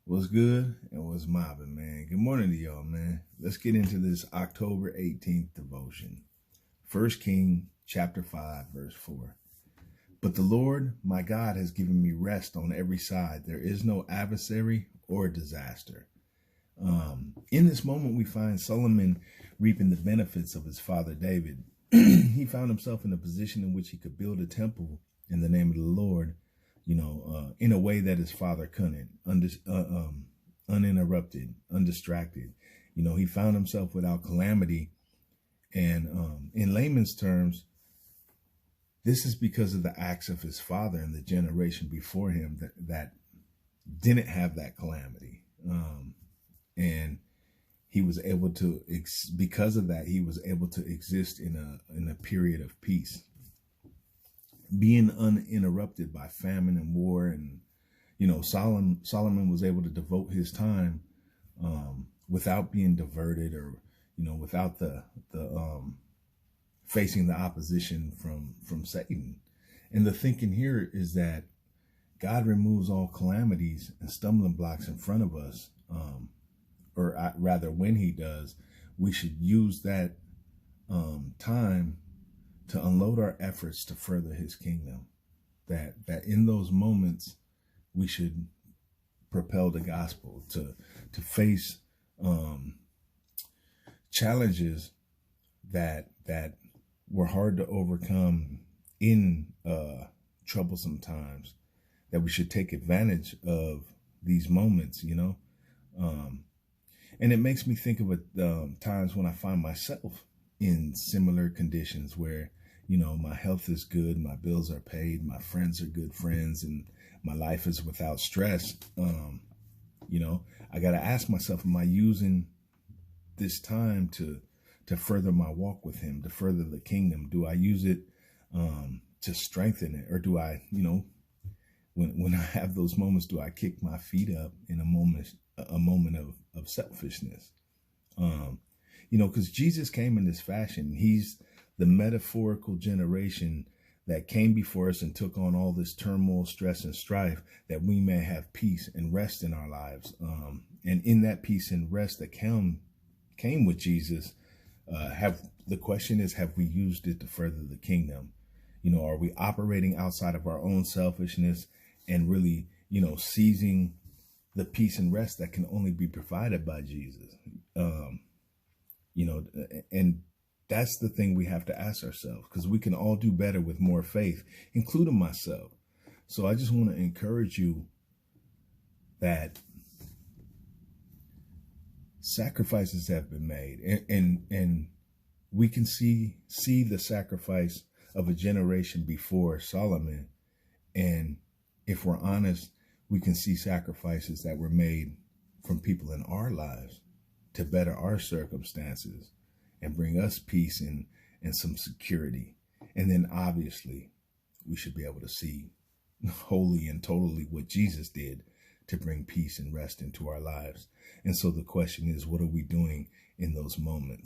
What's good and what's mobbing, man? Good morning to y'all, man. Let's get into this October 18th devotion. 1 King chapter 5, verse 4. But the Lord, my God, has given me rest on every side. There is no adversary or disaster. In this moment, we find Solomon reaping the benefits of his father David. He found himself in a position in which he could build a temple in the name of the Lord, in a way that his father couldn't, uninterrupted, undistracted. He found himself without calamity. And in layman's terms, this is because of the acts of his father and the generation before him that didn't have that calamity. And he was able to, because of that, he was able to exist in a period of peace, being uninterrupted by famine and war. And Solomon was able to devote his time without being diverted, or without the facing the opposition from Satan. And the thinking here is that God removes all calamities and stumbling blocks in front of us, or rather, when he does, we should use that time to unload our efforts to further his kingdom. That in those moments, we should propel the gospel to face challenges that were hard to overcome in troublesome times. That we should take advantage of these moments, and it makes me think of times when I find myself in similar conditions where, my health is good, my bills are paid, my friends are good friends, and my life is without stress. I got to ask myself, am I using this time to further my walk with him, to further the kingdom? Do I use it to strengthen it? Or do I, when I have those moments, do I kick my feet up in a moment of selfishness? Because Jesus came in this fashion. He's the metaphorical generation that came before us and took on all this turmoil, stress, and strife, that we may have peace and rest in our lives. And in that peace and rest that came with Jesus, the question is, have we used it to further the kingdom? Are we operating outside of our own selfishness and really, seizing the peace and rest that can only be provided by Jesus? And that's the thing we have to ask ourselves, because we can all do better with more faith, including myself. So I just want to encourage you that sacrifices have been made, and we can see the sacrifice of a generation before Solomon. And if we're honest, we can see sacrifices that were made from people in our lives to better our circumstances and bring us peace and some security. And then obviously we should be able to see wholly and totally what Jesus did to bring peace and rest into our lives. And so the question is, what are we doing in those moments?